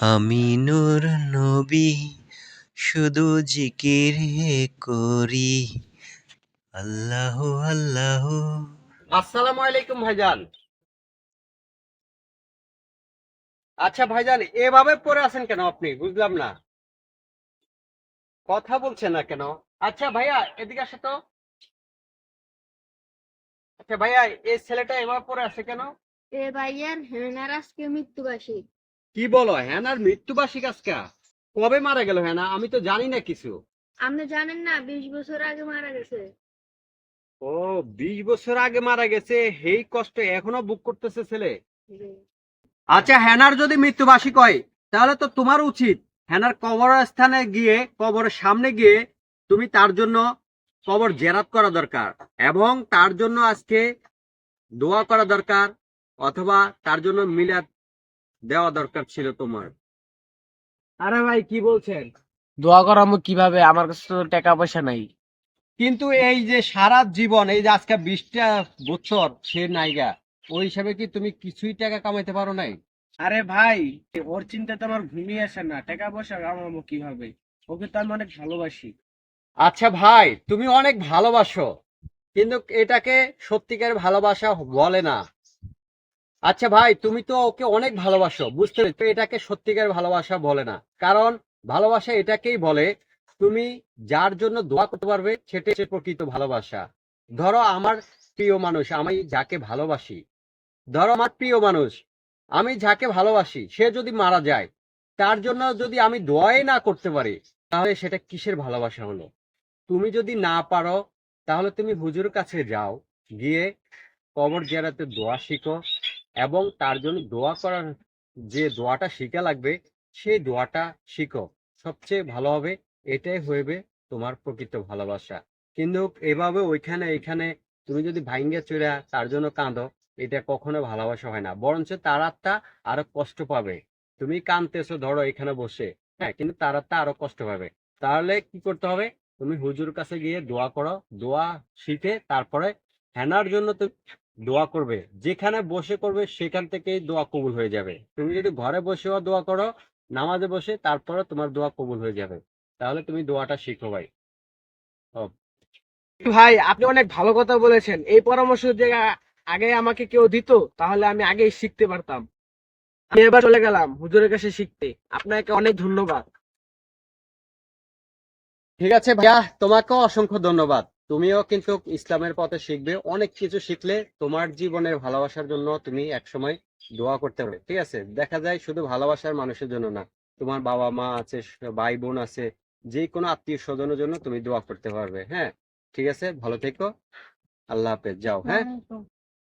আমি নূর নবী শুধু জিকির করি আল্লাহ আল্লাহ। আসসালামু আলাইকুম ভাইজান। আচ্ছা ভাইজান, এভাবে পড়ে আছেন কেন আপনি? বুঝলাম না, কথা বলছেন না কেন? আচ্ছা ভাইয়া, এদিকে আসে তো। আচ্ছা ভাইয়া, এই ছেলেটা এভাবে পড়ে আছে কেন? এ ভাইয়ার হেনার আজকে মৃত্যুবার্ষিক। কি বলো, হ্যানার মৃত্যুবার্ষিক আজকে? কবে মারা গেল হ্যানা? আমি তো জানি না কিছু। আপনি জানেন না 20 বছর আগে মারা গেছে? ও, 20 বছর আগে মারা গেছে, এই কষ্ট এখনো বুক করতেছে ছেলে। আচ্ছা, হ্যানার যদি মৃত্যুবার্ষিক হয়, তাহলে তো তোমার উচিত হ্যানার কবরস্থানে গিয়ে, কবরের সামনে গিয়ে তুমি তার জন্য কবর জেরাত করা দরকার, এবং তার জন্য আজকে দোয়া করা দরকার, অথবা তার জন্য মিলাদ দেওয়া দরকার ছিল তোমার। আরে ভাই কি বলছেন? দোয়া করামু কিভাবে? আমার কাছে তো টাকা পয়সা নাই। কিন্তু এই যে সারা জীবন, এই যে আজকে 20টা বছর সে নাইগা, ওই হিসাবে কি তুমি কিছুই টাকা কামাইতে পারো নাই? আরে ভাই, ওর চিন্তাতে আমার ঘুমিয়ে আসে না। টাকা পয়সা কামাবো কিভাবে? ওকে তো আমি অনেক ভালোবাসি। আচ্ছা ভাই, তুমি অনেক ভালোবাসো, কিন্তু এটাকে সত্যিকার ভালোবাসা বলে না। আচ্ছা ভাই, তুমি তো ওকে অনেক ভালোবাসো, বুঝতে পেরেছো, এটাকে সত্যিকার ভালোবাসা বলে না। কারণ ভালোবাসা এটাকেই বলে, তুমি যার জন্য দোয়া করতে পারবে, সেটাই হচ্ছে প্রকৃত ভালোবাসা। ধরো আমার প্রিয় মানুষ, আমি যাকে ভালোবাসি, ধরো আমার প্রিয় মানুষ, আমি যাকে ভালোবাসি, সে যদি মারা যায়, তার জন্য যদি আমি দোয়াই না করতে পারি, তাহলে সেটা কিসের ভালোবাসা হলো? তুমি যদি না পারো, তাহলে তুমি হুজুরের কাছে যাও, গিয়ে কবর জিয়ারতে দোয়া শিখো, এবং তার জন্য দোয়া করার যে দোয়াটা শিখা লাগবে, সেই দোয়াটা শিখো। সবচেয়ে ভালো হবে, এটাই হইবে তোমার প্রকৃত ভালোবাসা। কিন্তু এভাবে ওইখানে এখানে তুমি যদি ভাঙ্গে চড়া তার জন্য কাঁদো, এটা কখনো ভালোবাসা হয় না, বরঞ্চ তার আত্মা আরো কষ্ট পাবে। তুমি কাঁদতেছো ধরো এখানে বসে, হ্যাঁ, কিন্তু তার আত্মা আরো কষ্ট পাবে। তাহলে কি করতে হবে? তুমি হুজুর কাছে গিয়ে দোয়া করো, দোয়া শিখে তারপরে হেনার জন্য তুমি দোয়া করবে। যেখানে বসে করবে সেখান থেকেই দোয়া কবুল হয়ে যাবে। তুমি যদি ঘরে বসেও দোয়া করো, নামাজে বসে, তারপরে তোমার দোয়া কবুল হয়ে যাবে। তাহলে তুমি দোয়াটা শিখো ভাই। ও, ভাই আপনি অনেক ভালো কথা বলেছেন। এই পরামর্শ যদি আগে আমাকে কেউ দিত, তাহলে আমি আগেই শিখতে পারতাম। আমি এবার চলে গেলাম হুজুরের কাছে শিখতে। আপনাকে অনেক ধন্যবাদ। ঠিক আছে ভাইয়া, তোমাকেও অসংখ্য ধন্যবাদ। তুমিও কিন্তু ইসলামের পথে শিখবে, অনেক কিছু শিখলে তোমার জীবনের ভালোবাসার জন্য তুমি একসময় দোয়া করতে পারবে। ঠিক আছে, দেখা যায় শুধু ভালোবাসার মানুষের জন্য না, তোমার বাবা মা আছে, ভাই বোন আছে, যে কোনো আত্মীয় স্বজনের জন্য তুমি দোয়া করতে পারবে। হ্যাঁ, ঠিক আছে, ভালো থেকো। আল্লাহ হাফেজ, যাও, হ্যাঁ।